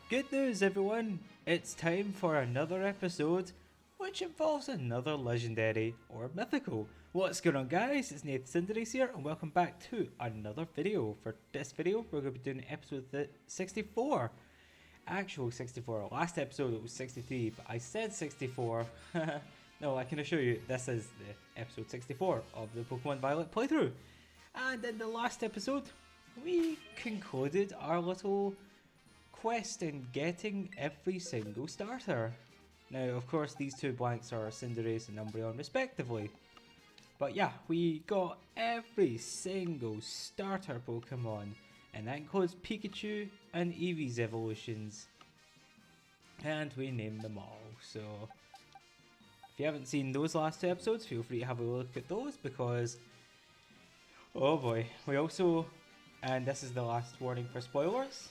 Good news, everyone! It's time for another episode, which involves another legendary or mythical. What's going on, guys? It's Nathan Cinderies here, and welcome back to another video. For this video, we're going to be doing episode 64. Actual 64. Last episode it was 63, but I said 64. No, I can assure you, this is the episode 64 of the Pokemon Violet playthrough. And in the last episode, we concluded our little quest in getting every single starter. Now, of course, these two blanks are Cinderace and Umbreon respectively. But yeah, we got every single starter Pokemon, and that includes Pikachu and Eevee's evolutions. And we named them all, so if you haven't seen those last two episodes, feel free to have a look at those because, oh boy, we also, and this is the last warning for spoilers,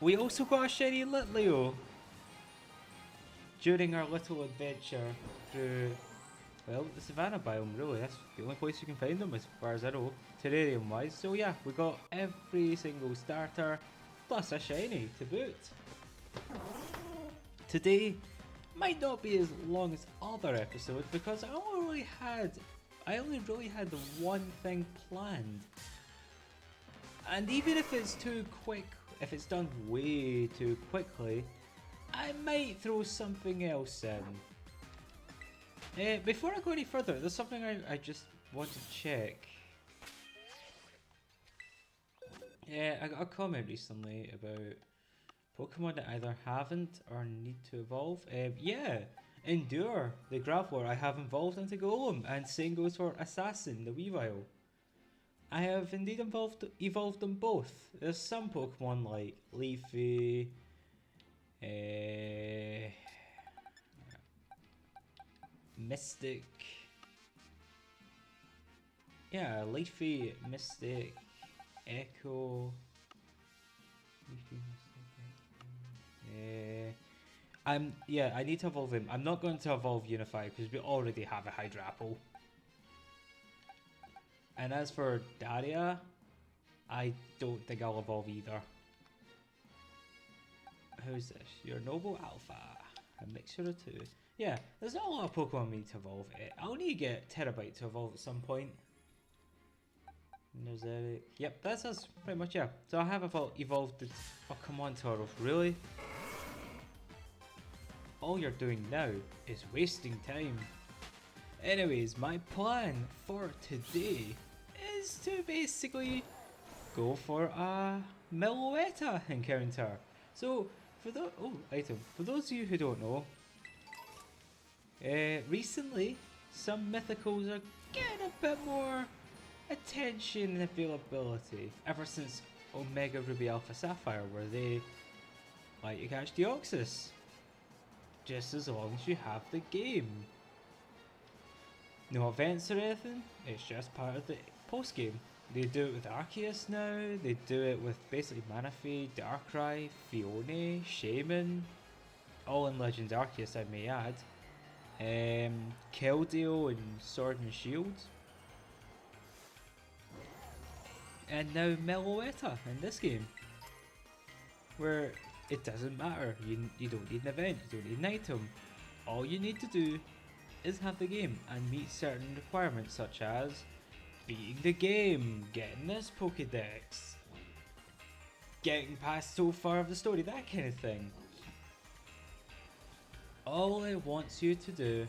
we also got a shiny Litleo during our little adventure through, well, the Savannah biome really. That's the only place you can find them as far as I know, terrarium wise. So yeah, we got every single starter plus a shiny to boot. Today might not be as long as other episodes because I only really had the one thing planned. And even if it's too quick, if it's done way too quickly, I might throw something else in. Before I go any further, there's something I just want to check. I got a comment recently about Pokemon that either haven't or need to evolve. Yeah, Endure, the Graveler, I have evolved into Golem, and same goes for Assassin, the Weavile. I have indeed evolved them both. There's some Pokemon like Leafy, Mystic. Yeah, Leafy, Mystic, Echo. Leafy, Mystic, Echo. Yeah, I need to evolve him. I'm not going to evolve Unify because we already have a Hydrapple. And as for Daria, I don't think I'll evolve either. Who's this? Your Noble Alpha. A mixture of two. Yeah, there's not a lot of Pokemon I need to evolve. I'll need to get Terabyte to evolve at some point. There's Eric. Yep, that's us pretty much, yeah. So I have evolved the... Oh, come on, Tauros, really? All you're doing now is wasting time. Anyways, my plan for today is to basically go for a Meloetta encounter. So, for those of you who don't know, recently some mythicals are getting a bit more attention and availability ever since Omega Ruby Alpha Sapphire, where they like to catch Deoxys just as long as you have the game. No events or anything, it's just part of the post game. They do it with Arceus now, they do it with basically Manaphy, Darkrai, Fione, Shaman, all in Legends Arceus I may add, Keldeo and Sword and Shield, and now Meloetta in this game, where it doesn't matter, you don't need an event, you don't need an item, all you need to do is have the game and meet certain requirements such as beating the game, getting this Pokedex, getting past so far of the story, that kind of thing. All it wants you to do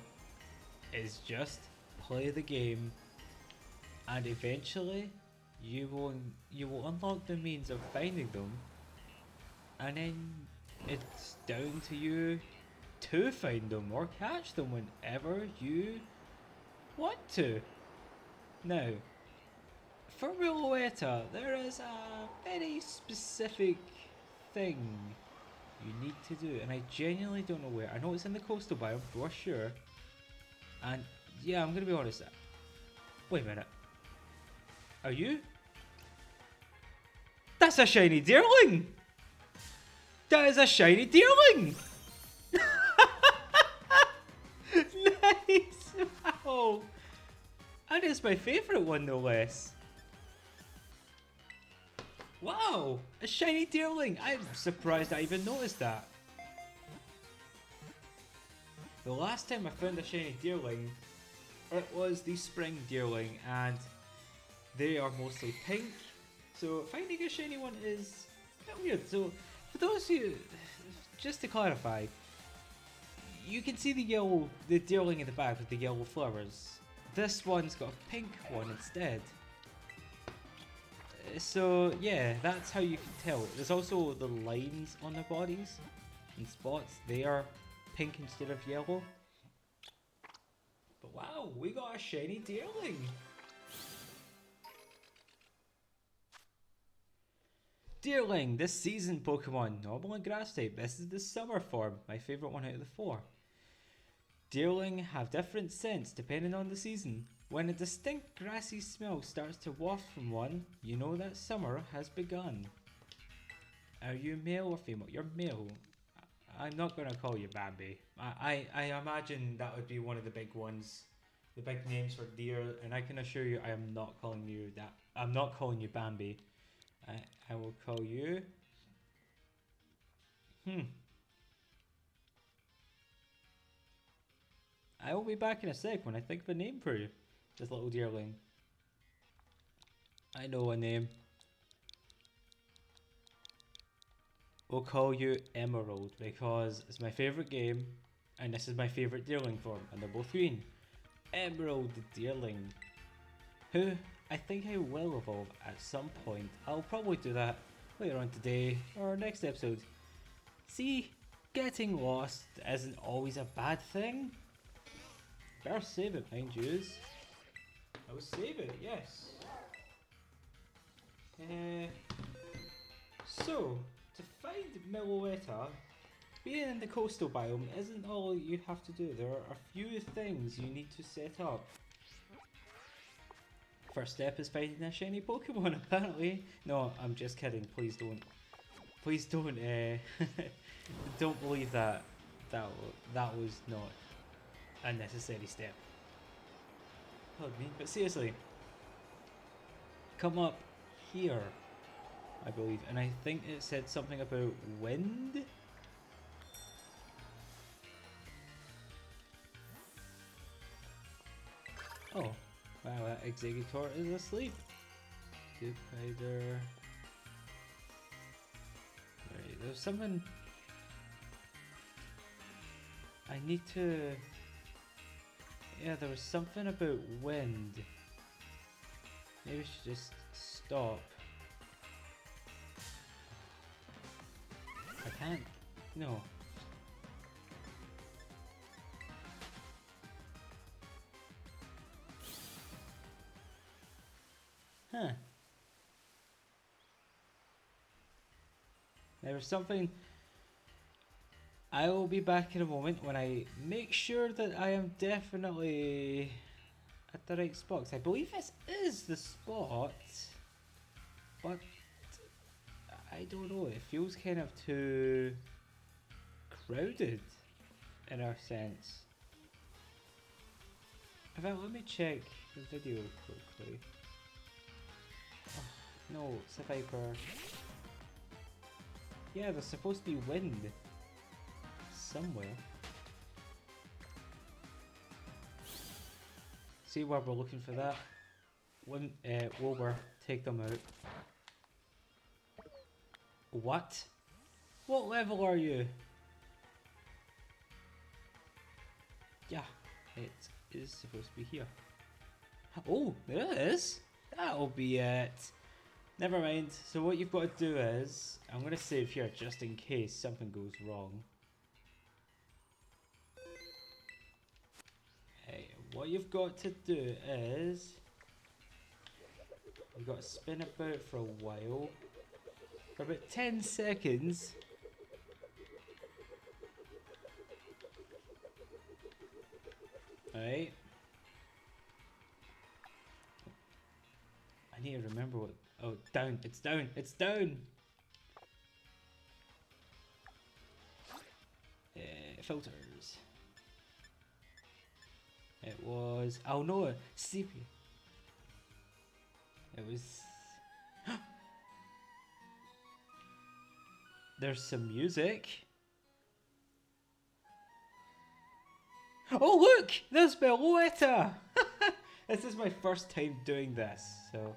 is just play the game, and eventually you will unlock the means of finding them, and then it's down to you to find them or catch them whenever you want to. Now, for Meloetta, there is a very specific thing you need to do, and I genuinely don't know where. I know it's in the coastal biome for sure, and yeah, I'm gonna be honest. Wait a minute. Are you? That's a shiny Deerling! That is a shiny Deerling! Nice! Wow! And it's my favourite one no less. Wow! A shiny Deerling! I'm surprised I even noticed that. The last time I found a shiny Deerling, it was the Spring Deerling, and they are mostly pink. So finding a shiny one is a bit weird. So for those who, just to clarify, you can see the Deerling in the back with the yellow flowers. This one's got a pink one instead. So yeah, that's how you can tell. There's also the lines on their bodies and spots. They are pink instead of yellow. But wow, we got a shiny Deerling. Deerling, this season Pokemon, normal and grass type. This is the summer form, my favourite one out of the four. Deerling have different scents depending on the season. When a distinct grassy smell starts to waft from one, you know that summer has begun. Are you male or female? You're male. I'm not gonna call you Bambi. I imagine that would be one of the big ones, the big names for deer, and I can assure you I am not calling you that. I'm not calling you Bambi. I will call you. I will be back in a sec when I think of a name for you, this little deerling. I know a name. We'll call you Emerald because it's my favourite game and this is my favourite deerling form and they're both green. Emerald the Deerling, who I think I will evolve at some point. I'll probably do that later on today or next episode. See, getting lost isn't always a bad thing. Better save it, mind yous. I will save it, yes. So, to find Meloetta, being in the coastal biome isn't all you have to do. There are a few things you need to set up. First step is finding a shiny Pokemon, apparently. No, I'm just kidding. Please don't. Please don't. Don't believe that. That was not a necessary step. Pardon me, but seriously, come up here, I believe, and I think it said something about wind. Oh, wow, that Exeggutor is asleep. Good Spider. Right, there's something I need to. Yeah, there was something about wind. Maybe I should just stop. I can't. No. Huh. There was something. I will be back in a moment when I make sure that I am definitely at the right spot. I believe this is the spot, but I don't know. It feels kind of too crowded in a sense. In fact, let me check the video quickly. Oh, no, it's a Viper. Yeah, there's supposed to be wind somewhere. See where we're looking for that. When Wilbur, take them out. What? What level are you? Yeah, it is supposed to be here. Oh, there it is. That'll be it. Never mind. So what you've got to do is, I'm going to save here just in case something goes wrong. Hey, what you've got to do is, you've got to spin about for a while, for about 10 seconds. Right. I need to remember what. Oh, down. It's down. It's down. Filters. It was. Oh no, sepia. It was. There's some music. Oh look! There's Meloetta! This is my first time doing this, so...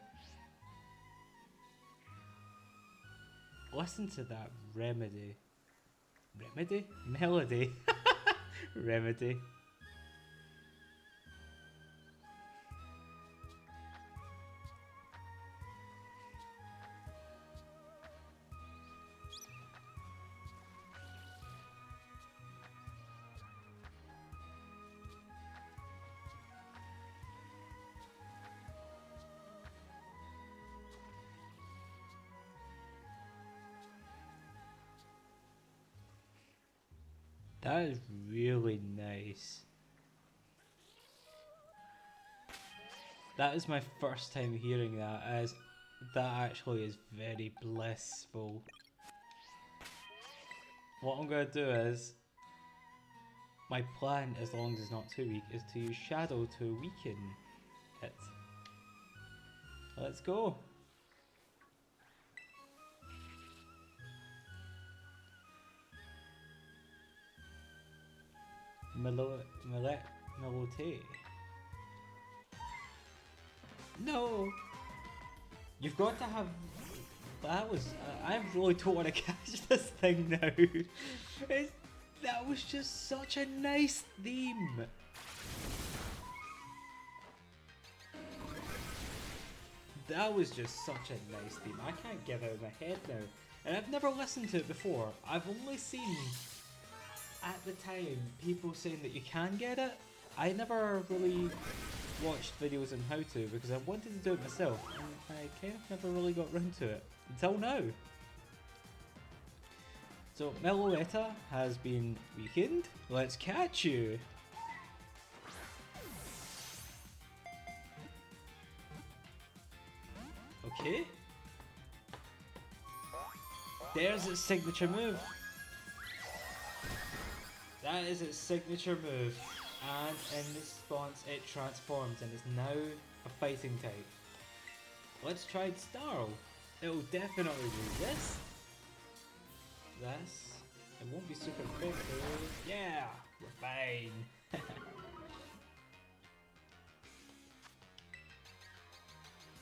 Listen to that remedy. Remedy? Melody. Remedy. That is really nice. That is my first time hearing that, as that actually is very blissful. What I'm going to do is, my plan, as long as it's not too weak, is to use Shadow to weaken it. Let's go. Meloetta. No! You've got to have... That was... I really don't want to catch this thing now. That was just such a nice theme. That was just such a nice theme. I can't get it out of my head now. And I've never listened to it before. I've only seen, at the time, people saying that you can get it. I never really watched videos on how to because I wanted to do it myself and I kind of never really got round to it until now. So Meloetta has been weakened. Let's catch you. Okay. There's its signature move. That is its signature move. And in response it transforms and is now a fighting type. Let's try Snarl. It will definitely resist this. It won't be super effective. Yeah, we're fine.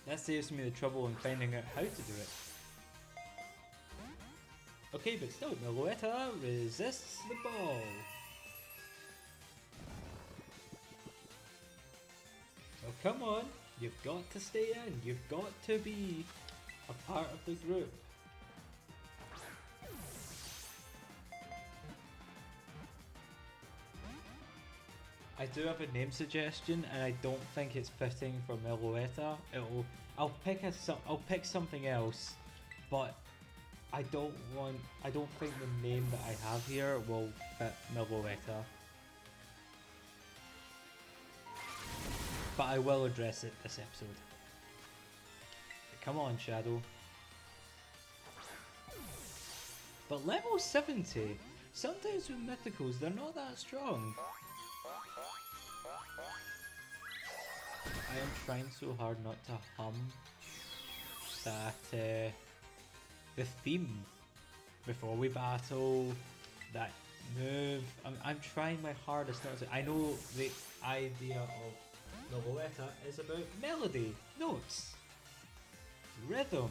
That saves me the trouble in finding out how to do it. Okay, but still, Meloetta resists the ball. So come on, you've got to stay in, you've got to be a part of the group. I do have a name suggestion and I don't think it's fitting for Meloetta. I'll pick something else, but I don't think the name that I have here will fit Meloetta. But I will address it this episode. Come on, Shadow. But level 70, sometimes with mythicals they're not that strong. I am trying so hard not to hum that the theme before we battle, that move. I'm trying my hardest not to. I know the idea of Meloetta is about melody, notes, rhythm.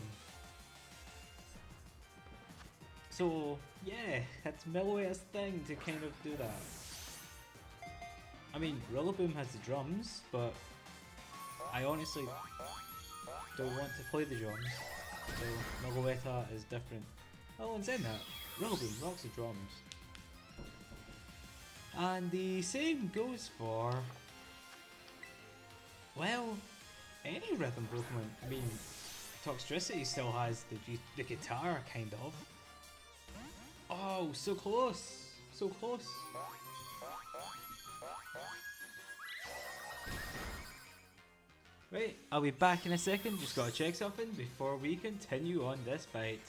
So yeah, it's Meloetta's thing to kind of do that. I mean, Rillaboom has the drums, but I honestly don't want to play the drums, so Meloetta is different. Oh, and saying that, Rillaboom rocks the drums. And the same goes for, well, any rhythm Pokemon. I mean, Toxtricity still has the guitar, kind of. Oh, so close! So close! Right, I'll be back in a second, just gotta check something before we continue on this fight.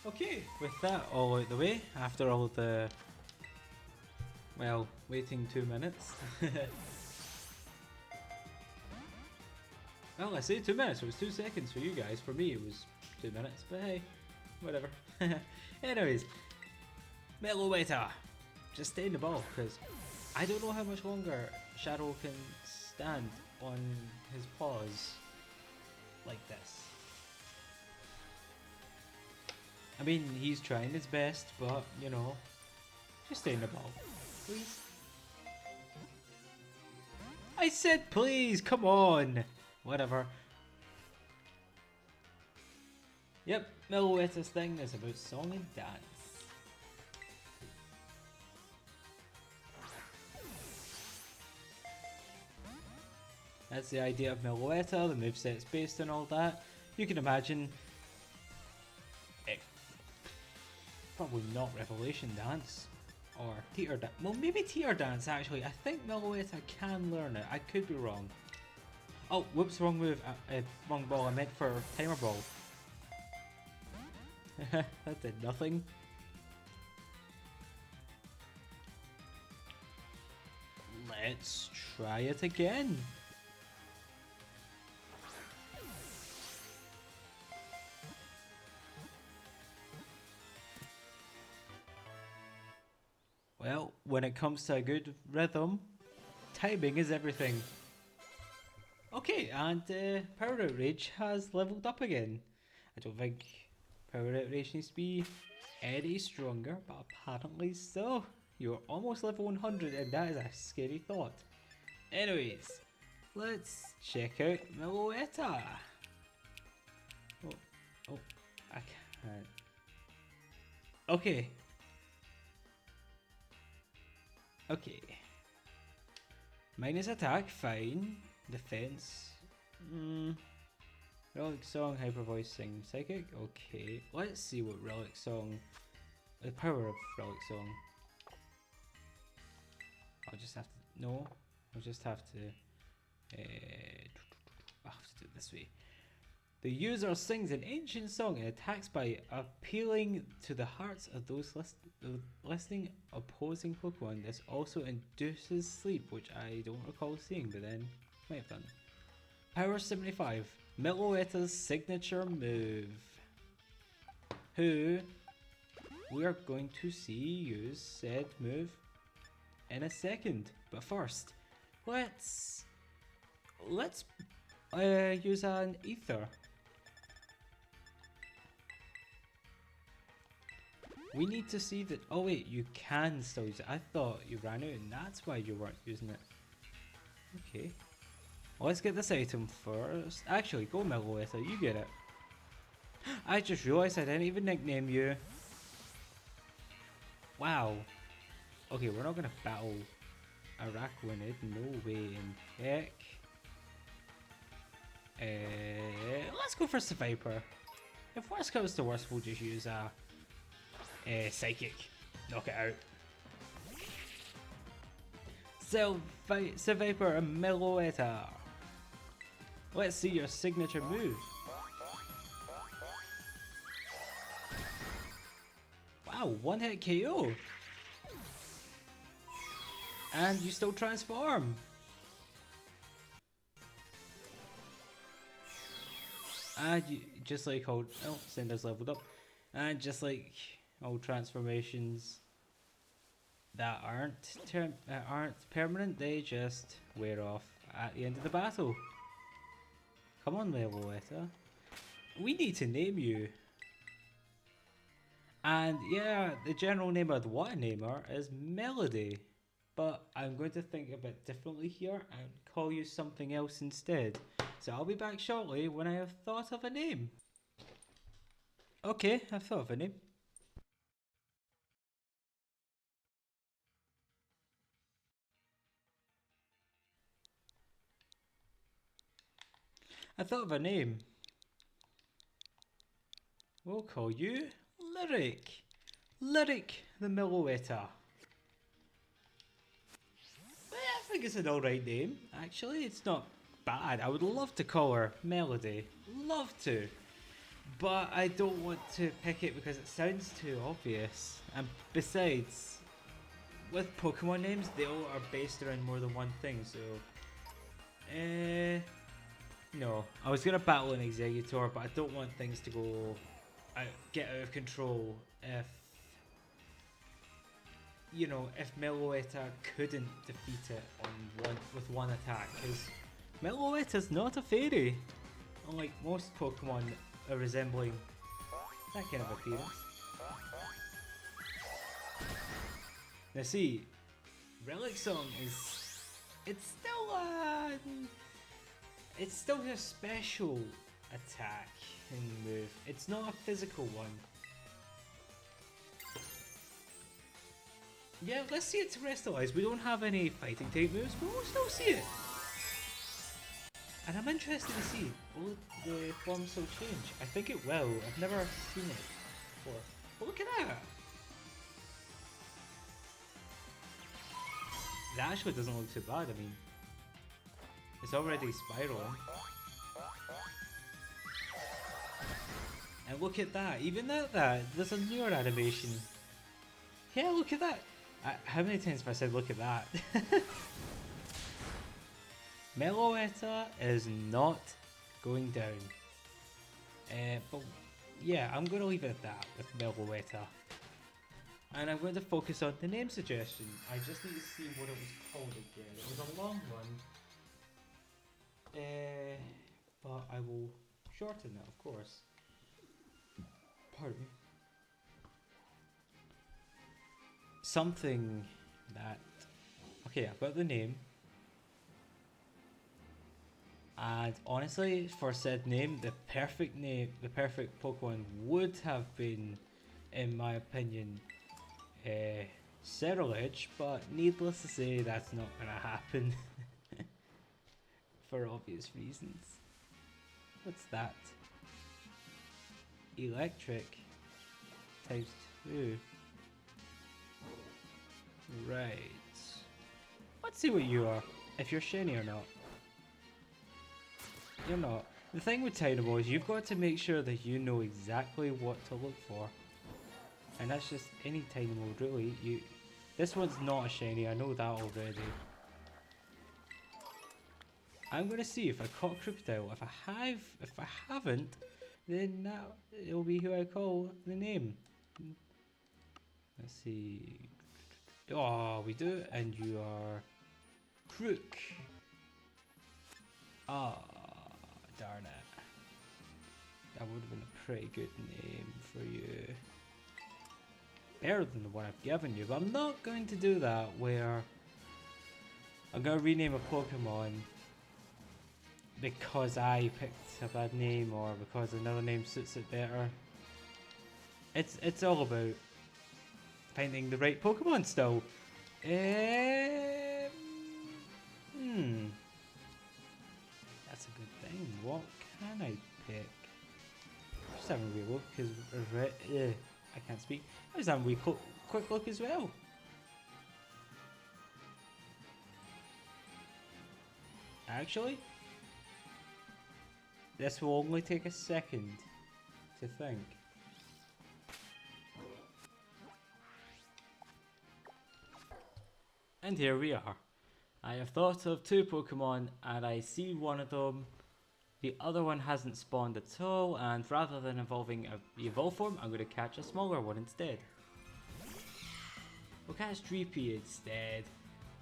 Okay, with that all out the way, after all the, well, waiting 2 minutes. Well, I say 2 minutes, it was 2 seconds for you guys, for me it was 2 minutes, but hey, whatever. Anyways, Meloetta. Just stay in the ball, because I don't know how much longer Shadow can stand on his paws like this. I mean, he's trying his best, but, you know, just stay in the ball, please. I said please, come on! Whatever. Yep, Meloetta's thing is about song and dance. That's the idea of Meloetta, the moveset's based on all that. You can imagine it, probably not Revelation Dance or Teeter Dance. Well, maybe Teeter Dance actually. I think Meloetta can learn it. I could be wrong. Oh, whoops, wrong move. Wrong ball. I meant for Timer Ball. That did nothing. Let's try it again. Well, when it comes to a good rhythm, timing is everything. Okay, and Power Outrage has leveled up again. I don't think Power Outrage needs to be any stronger, but apparently so. You're almost level 100 and that is a scary thought. Anyways, let's check out Meloetta. Oh, I can't. Okay. Minus attack, fine. Defense. Relic Song, Hyper Voicing, Psychic. Okay, let's see what Relic Song. The power of Relic Song. I'll just have to. No, I'll just have to. I'll have to do it this way. The user sings an ancient song and attacks by appealing to the hearts of those listening opposing Pokemon. This also induces sleep, which I don't recall seeing, but then might have done. Power 75, Meloetta's signature move, who we are going to see use said move in a second. But first, let's use an ether. We need to see that. Oh wait, you can still use it. I thought you ran out and that's why you weren't using it. Okay. Well, let's get this item first. Actually, go Meloetta, you get it. I just realised I didn't even nickname you. Wow. Okay, we're not gonna battle Araquanid. No way in heck. Let's go for Seviper. If worst comes to worst, we'll just use a Psychic. Knock it out. Seviper and Meloetta. Let's see your signature move. Wow, one hit KO. And you still transform. And you, just like how Cinder's leveled up. And just like all transformations that aren't permanent, they just wear off at the end of the battle. Come on, Meloetta. We need to name you. And yeah, the general name I'd want to name her is Melody. But I'm going to think a bit differently here and call you something else instead. So I'll be back shortly when I have thought of a name. Okay, I've thought of a name. I thought of a name. We'll call you Lyric. Lyric the Meloetta. I think it's an alright name, actually. It's not bad. I would love to call her Melody. Love to. But I don't want to pick it because it sounds too obvious. And besides, with Pokemon names, they all are based around more than one thing, so... No. I was going to battle an Exeggutor, but I don't want things to go get out of control if, you know, if Meloetta couldn't defeat it with one attack, because Meloetta's not a fairy, unlike most Pokemon resembling that kind of appearance. Now see, Relic Song it's still a special attack and move. It's not a physical one. Yeah, let's see it terrestrialize. We don't have any fighting type moves, but we'll still see it. And I'm interested to see, will the form still change? I think it will. I've never seen it before. But look at that! It actually doesn't look too bad. I mean, it's already spiraling. And look at that, even at that, there's a newer animation. Yeah, look at that. How many times have I said look at that? Meloetta is not going down. But yeah, I'm going to leave it at that with Meloetta. And I'm going to focus on the name suggestion. I just need to see what it was called again. It was a long one. But I will shorten it, of course. Pardon me. Something that... Okay, I've got the name. And honestly, for said name, the perfect Pokemon would have been, in my opinion, Cerulege, but needless to say, that's not gonna happen. For obvious reasons. What's that? Electric times 2. Right. Let's see what you are. If you're shiny or not. You're not. The thing with Dynamo is you've got to make sure that you know exactly what to look for. And that's just any Dynamo really. This one's not a shiny, I know that already. I'm gonna see if I caught Crocodile. If I haven't, then it'll be who I call the name. Let's see. Oh, we do, and you are Crook. Ah, darn it. That would have been a pretty good name for you. Better than the one I've given you, but I'm not going to do that where I'm going to rename a Pokemon because I picked a bad name or because another name suits it better. It's all about finding the right Pokemon still. That's a good thing. What can I pick? Just having a wee look because I can't speak. I was having a wee quick look as well. Actually, this will only take a second to think. And here we are. I have thought of 2 Pokemon and I see one of them. The other one hasn't spawned at all, and rather than evolving the evolve form, I'm going to catch a smaller one instead. We'll catch Dreepy instead.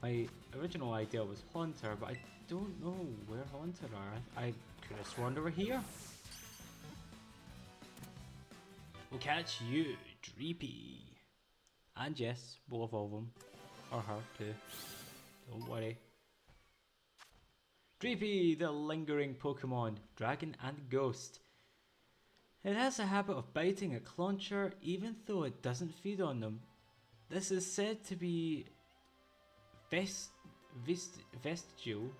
My original idea was Haunter, but I don't know where Haunter are. I could have sworn they were here. We'll catch you, Dreepy. And yes, we'll evolve him. Or her too. Don't worry. Dreepy, the lingering Pokemon, Dragon and Ghost. It has a habit of biting a clauncher even though it doesn't feed on them. This is said to be vestigial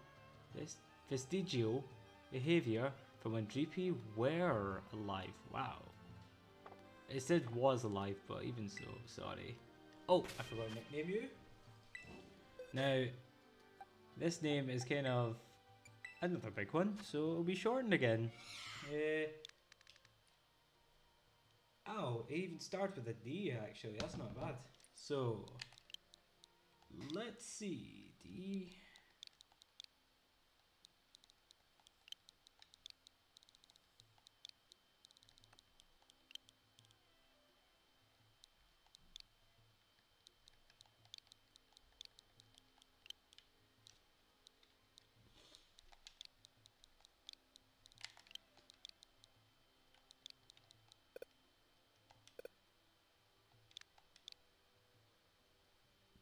behaviour from when Dreepy were alive. Wow. It said was alive, but even so, sorry. Oh, I forgot to nickname you. Now, this name is kind of another big one, so it'll be shortened again. Oh, it even starts with a D actually, that's not bad. So, let's see, D.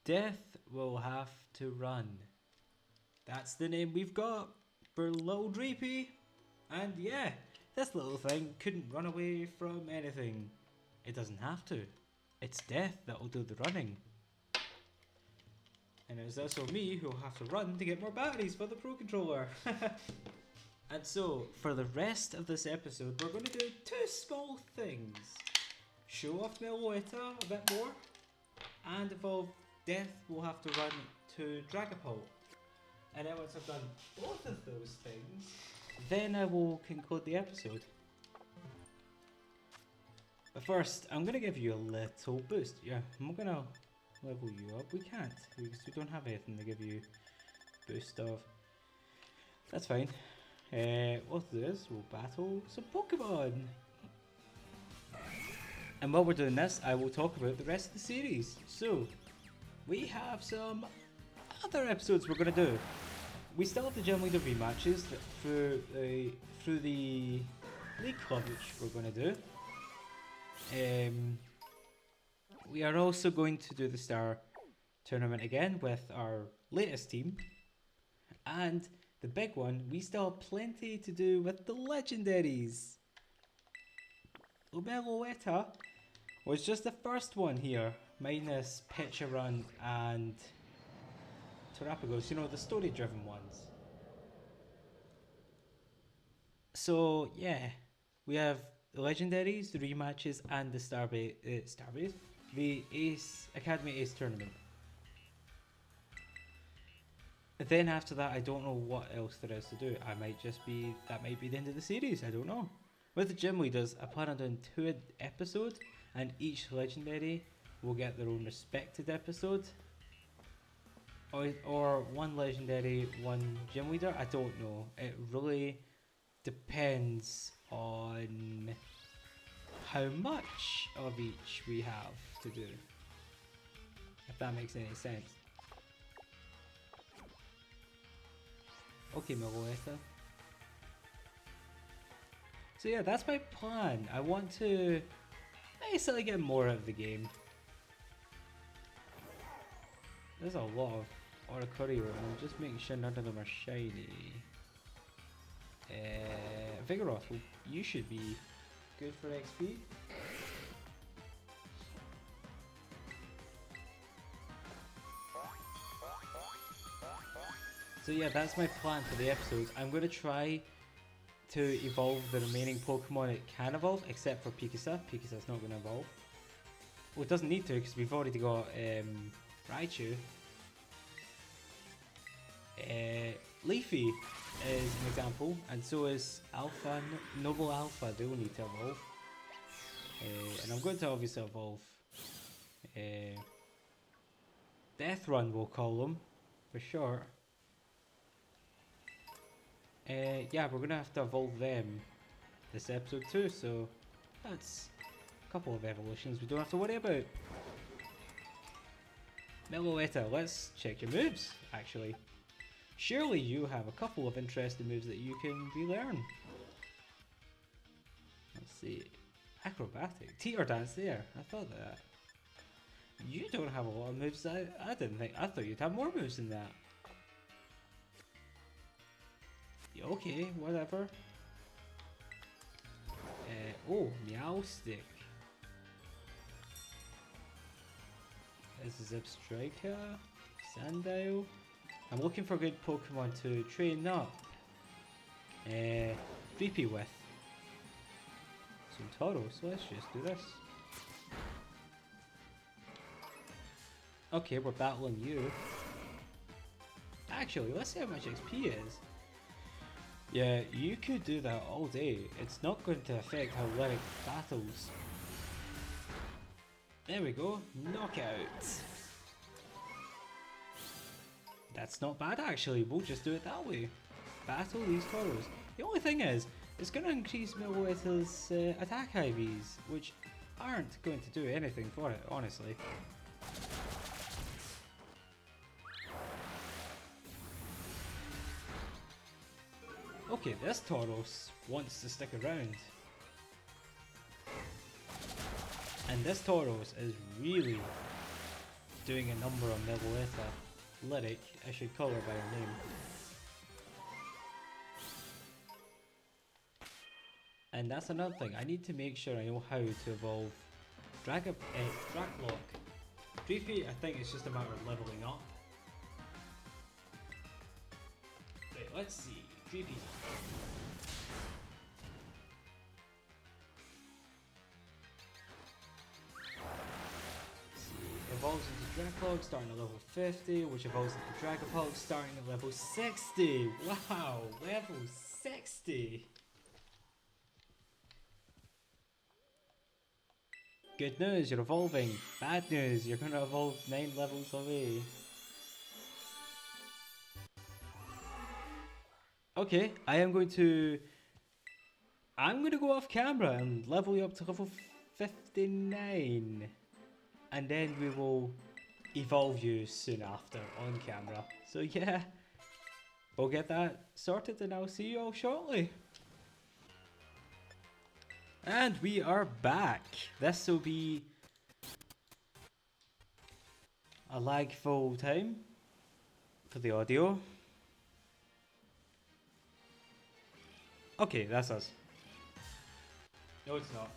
Death will have to run. That's the name we've got for little Dreepy. And yeah, this little thing couldn't run away from anything. It doesn't have to. It's Death that'll do the running. And it's also me who'll have to run to get more batteries for the Pro Controller. And so, for the rest of this episode, we're going to do two small things. Show off Meloetta a bit more, and evolve Death will have to run to Dragapult. And then once I've done both of those things, then I will conclude the episode. But first, I'm going to give you a little boost. Yeah, I'm going to level you up. We can't, because we don't have anything to give you boost of. That's fine. What we'll do is we'll battle some Pokemon. And while we're doing this, I will talk about the rest of the series. So, we have some other episodes we're going to do. We still have the Gym Leader rematches through the League Club, which we're going to do. We are also going to do the Star Tournament again with our latest team. And the big one, we still have plenty to do with the legendaries. Meloetta was just the first one here, minus Pecharunt and Terrapagos, you know, the story driven ones. So yeah, we have the legendaries, the rematches, and the Starbase, the Academy Ace Tournament. Then after that, I don't know what else there is to do. That might be the end of the series, I don't know. With the gym leaders, I plan on doing 2 episodes, and each legendary will get their own respected episode. Or one legendary, one gym leader, I don't know. It really depends on how much of each we have to do. If that makes any sense. Okay, Meloetta. So yeah, that's my plan. I want to basically get more out of the game. There's a lot of Oricorio, and I'm just making sure none of them are shiny. Vigoroth, well, you should be good for XP. So yeah, that's my plan for the episodes. I'm going to try to evolve the remaining Pokemon it can evolve, except for Pikachu. Pikachu's not going to evolve. Well, it doesn't need to, because we've already got Raichu. Leafy is an example, and so is Alpha, Noble Alpha. They will need to evolve. And I'm going to obviously evolve Death Run, we'll call them, for short. Yeah, we're going to have to evolve them this episode too, so that's a couple of evolutions we don't have to worry about. Meloetta, let's check your moves, actually. Surely you have a couple of interesting moves that you can relearn. Let's see. Acrobatic. Teeter dance there. I thought that. You don't have a lot of moves. I didn't think. I thought you'd have more moves than that. Okay, whatever. Oh, Meowstic. This is Zip Striker. Sandile. I'm looking for good Pokemon to train up Dreepy with. Some Tauros, so let's just do this. Okay, we're battling you. Actually, let's see how much XP is. Yeah, you could do that all day. It's not going to affect how Lyric battles. There we go, knockout. That's not bad actually, we'll just do it that way. Battle these Tauros. The only thing is, it's going to increase Meloetta's attack IVs, which aren't going to do anything for it, honestly. Okay, this Tauros wants to stick around. And this Tauros is really doing a number on Meloetta. Lyric, I should call her by her name. And that's another thing, I need to make sure I know how to evolve Draklock. Dreepy, I think it's just a matter of leveling up. Wait, let's see. Dreepy. Evolves into Draklock starting at level 50, which evolves into Dragapult starting at level 60. Wow, level 60. Good news, you're evolving. Bad news, you're gonna evolve 9 levels away. Okay, I'm gonna go off camera and level you up to level 59. And then we will evolve you soon after on camera. So yeah, we'll get that sorted and I'll see you all shortly. And we are back. This will be a lag full time for the audio. Okay, that's us. No, it's not.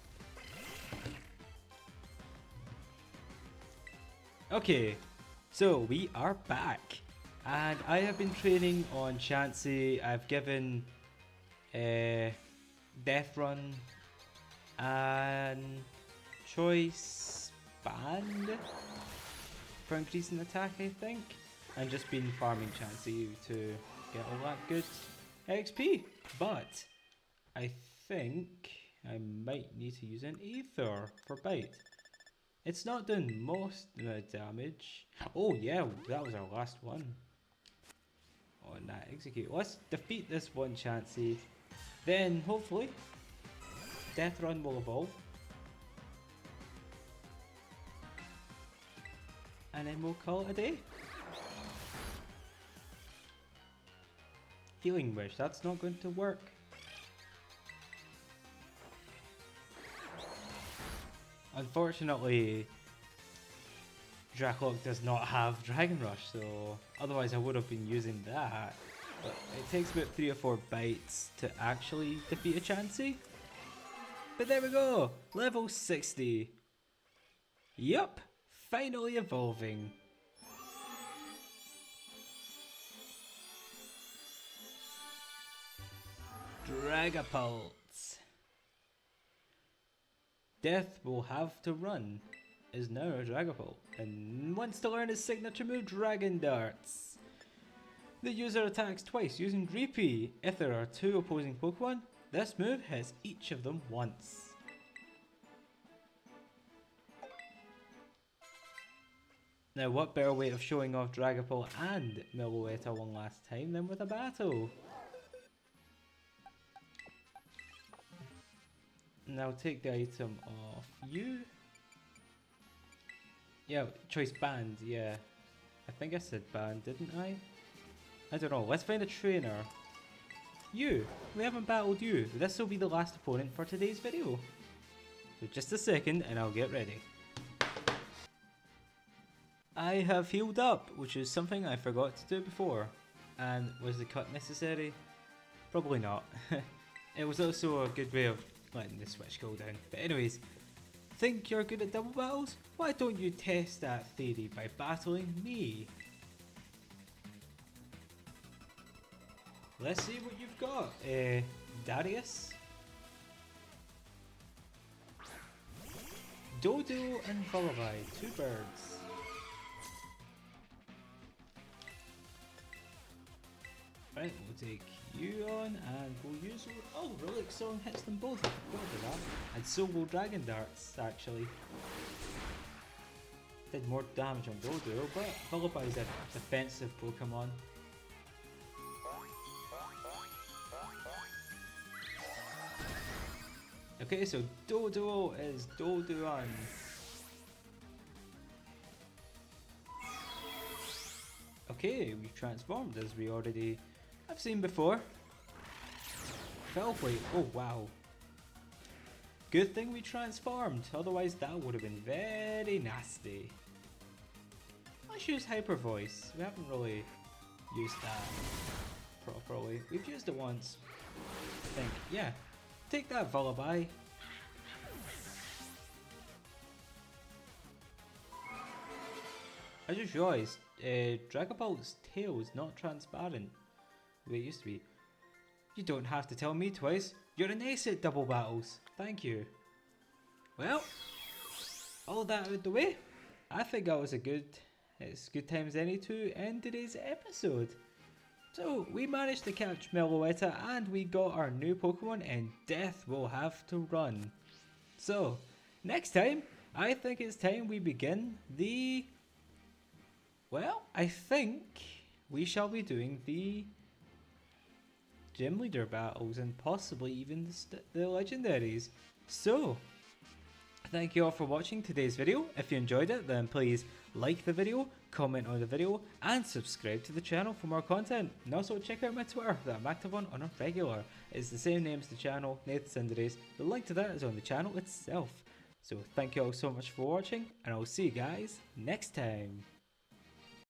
Okay, so we are back. And I have been training on Chansey. I've given Death Run and Choice Band for increasing attack, I think. And just been farming Chansey to get all that good XP. But I think I might need to use an Ether for Bite. It's not doing most of the damage. Oh yeah, that was our last one. On that execute. Let's defeat this one Chansey. Then hopefully Death Run will evolve. And then we'll call it a day. Healing Wish, that's not going to work. Unfortunately, Draklock does not have Dragon Rush, so otherwise I would have been using that. But it takes about 3 or 4 bites to actually defeat a Chansey. But there we go, level 60. Yup, finally evolving. Dragapult. Death will have to run is now a Dragapult and wants to learn his signature move, Dragon Darts. The user attacks twice using Dreepy. If there are 2 opposing Pokemon, this move hits each of them once. Now what better way of showing off Dragapult and Meloetta one last time than with a battle? Now take the item off you. Yeah, choice band, yeah. I think I said band, didn't I? I don't know, let's find a trainer. You! We haven't battled you. This will be the last opponent for today's video. So just a second and I'll get ready. I have healed up, which is something I forgot to do before. And was the cut necessary? Probably not. It was also a good way of letting the switch go down. But anyways, think you're good at double battles? Why don't you test that theory by battling me? Let's see what you've got. Darius, Dodo and Lullaby, 2 birds. Right, we'll take you on and we'll use... Oh, Relic Song hits them both, I forgot about that. And so will Dragon Darts, actually. Did more damage on Dodo, but Lullaby is a defensive Pokemon. Okay, so Dodo is Doduan. Okay, we transformed as we already have seen before. Felplate, oh wow. Good thing we transformed, otherwise that would have been very nasty. let's use Hyper Voice. We haven't really used that properly. We've used it once, I think. Yeah, take that, Lullaby. I just realised Dragapult's tail is not transparent the way it used to be. You don't have to tell me twice. You're an ace at double battles. Thank you. Well, all that out the way, I think that was it's good time as any to end today's episode. So, we managed to catch Meloetta and we got our new Pokemon, and Death will have to run. So, next time, I think it's time we begin I think we shall be doing the gym leader battles and possibly even the legendaries. So, thank you all for watching today's video. If you enjoyed it, then please like the video, comment on the video, and subscribe to the channel for more content. And also check out my Twitter that I'm active on a regular. It's the same name as the channel, Nathan Cinderace. The link to that is on the channel itself. So thank you all so much for watching, and I'll see you guys next time.